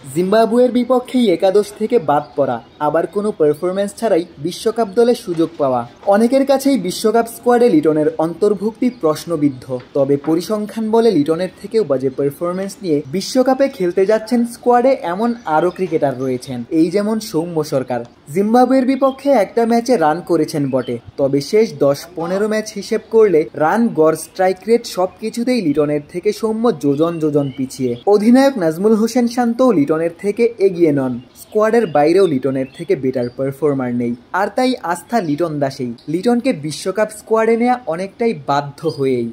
জিম্বাবুয়ের বিপক্ষেই একাদশ থেকে বাদ পড়া, আবার কোনো পারফরম্যান্স ছাড়াই বিশ্বকাপ দলে সুযোগ পাওয়া। অনেকের কাছেই বিশ্বকাপ স্কোয়াডে লিটনের অন্তর্ভুক্তি প্রশ্নবিদ্ধ। তবে পরিসংখ্যান বলে লিটনের থেকেও বাজে পারফরম্যান্স নিয়ে বিশ্বকাপে খেলতে যাচ্ছেন স্কোয়াডে এমন আরও ক্রিকেটার রয়েছেন। এই যেমন সৌম্য সরকার। জিম্বাবুয়ের বিপক্ষে একটা ম্যাচে রান করেছেন বটে, তবে শেষ 10-15 ম্যাচ হিসেব করলে রান, গড়, স্ট্রাইক রেট সবকিছুতেই লিটনের থেকে সৌম্য যোজন যোজন পিছিয়ে। অধিনায়ক নাজমুল হোসেন শান্তও লিটনের থেকে এগিয়ে নন। স্কোয়াডের বাইরেও লিটনের থেকে বেটার পারফর্মার নেই, আর তাই আস্থা লিটন দাসেই। লিটনকে বিশ্বকাপ স্কোয়াডে নেওয়া অনেকটাই বাধ্য হয়েই।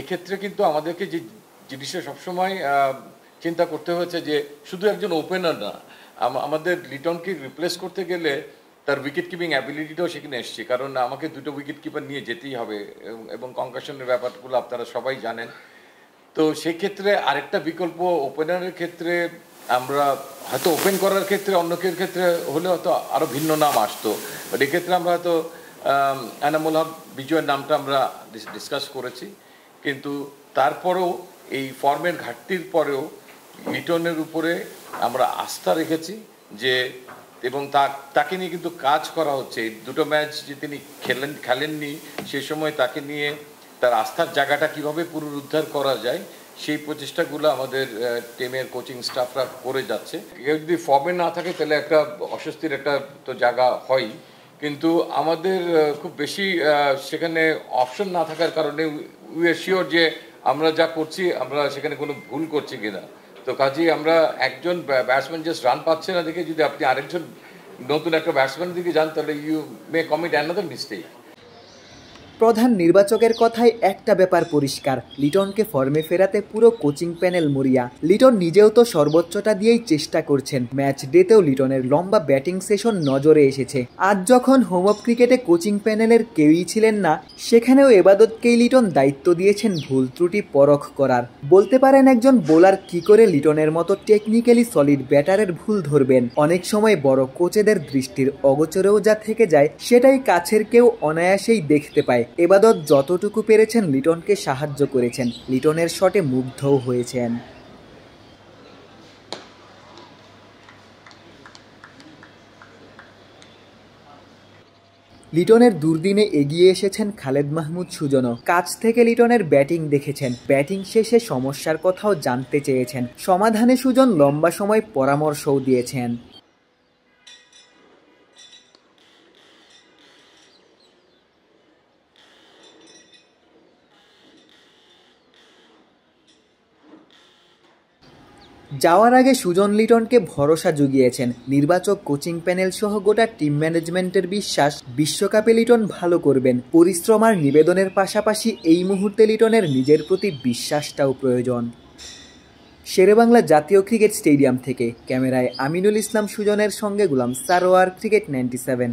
এক্ষেত্রে কিন্তু আমাদেরকে যে জিনিসটা সবসময় চিন্তা করতে হয়েছে যে শুধু একজন ওপেনার না, আমাদের লিটনকে রিপ্লেস করতে গেলে তার উইকেট কিপিং অ্যাবিলিটিটাও সেখানে এসছে, কারণ আমাকে দুটো উইকেট কিপার নিয়ে যেতেই হবে এবং কনকাশনের ব্যাপারগুলো আপনারা সবাই জানেন। তো সেক্ষেত্রে আরেকটা বিকল্প ওপেনারের ক্ষেত্রে আমরা হয়তো ওপেন করার ক্ষেত্রে অন্যকের ক্ষেত্রে হলে হয়তো আরও ভিন্ন নাম আসতো, বাট এক্ষেত্রে আমরা হয়তো এনামুল হক বিজয়ের নামটা আমরা ডিসকাস করেছি। কিন্তু তারপরেও এই ফর্মের ঘাটতির পরেও লিটনের উপরে আমরা আস্থা রেখেছি যে, এবং তাকে নিয়ে কিন্তু কাজ করা হচ্ছে। দুটো ম্যাচ যে তিনি খেলেননি, সে সময় তাকে নিয়ে তার আস্থার জায়গাটা কিভাবে পুনরুদ্ধার করা যায় সেই প্রচেষ্টাগুলো আমাদের টিমের কোচিং স্টাফরা করে যাচ্ছে। কেউ যদি ফর্মে না থাকে তাহলে একটা অস্বস্তির একটা তো জায়গা হয়, কিন্তু আমাদের খুব বেশি সেখানে অপশন না থাকার কারণে উই আর শিওর যে আমরা যা করছি আমরা সেখানে কোনো ভুল করছি কিনা। তো কাজেই আমরা একজন ব্যাটসম্যান জাস্ট রান পাচ্ছে না দেখে যদি আপনি আরেকজন নতুন একটা ব্যাটসম্যানের দিকে যান তাহলে you may commit another mistake. প্রধান নির্বাচকের কথায় একটা ব্যাপার পরিষ্কার, লিটনকে ফর্মে ফেরাতে পুরো কোচিং প্যানেল মরিয়া। লিটন নিজেও তো সর্বোচ্চটা দিয়েই চেষ্টা করছেন। ম্যাচ ডেতেও লিটনের লম্বা ব্যাটিং সেশন নজরে এসেছে। আজ যখন হোম অফ ক্রিকেটে কোচিং প্যানেলের কেউই ছিলেন না, সেখানেও এবাদতকেই লিটন দায়িত্ব দিয়েছেন ভুল ত্রুটি পরখ করার। বলতে পারেন একজন বোলার কি করে লিটনের মতো টেকনিক্যালি সলিড ব্যাটারের ভুল ধরবেন। অনেক সময় বড় কোচেদের দৃষ্টির অগোচরেও যা থেকে যায়, সেটাই কাছের কেউ অনায়াসেই দেখতে পায়। এবাদত যতটুকু পেরেছেন লিটনকে সাহায্য করেছেন, লিটনের শটে মুগ্ধও হয়েছেন। লিটনের দুর্দিনে এগিয়ে এসেছেন খালেদ মাহমুদ সুজনও। কাছ থেকে লিটনের ব্যাটিং দেখেছেন, ব্যাটিং শেষে সমস্যার কথাও জানতে চেয়েছেন। সমাধানে সুজন লম্বা সময় পরামর্শও দিয়েছেন। যাওয়ার আগে সুজন লিটনকে ভরসা জুগিয়েছেন। নির্বাচক, কোচিং প্যানেল সহ গোটা টিম ম্যানেজমেন্টের বিশ্বাস, বিশ্বকাপে লিটন ভালো করবেন। পরিশ্রম আর নিবেদনের পাশাপাশি এই মুহূর্তে লিটনের নিজের প্রতি বিশ্বাসটাও প্রয়োজন। শেরেবাংলা জাতীয় ক্রিকেট স্টেডিয়াম থেকে ক্যামেরায় আমিনুল ইসলাম সুজনের সঙ্গে গুলাম সারোয়ার, ক্রিকেট 97।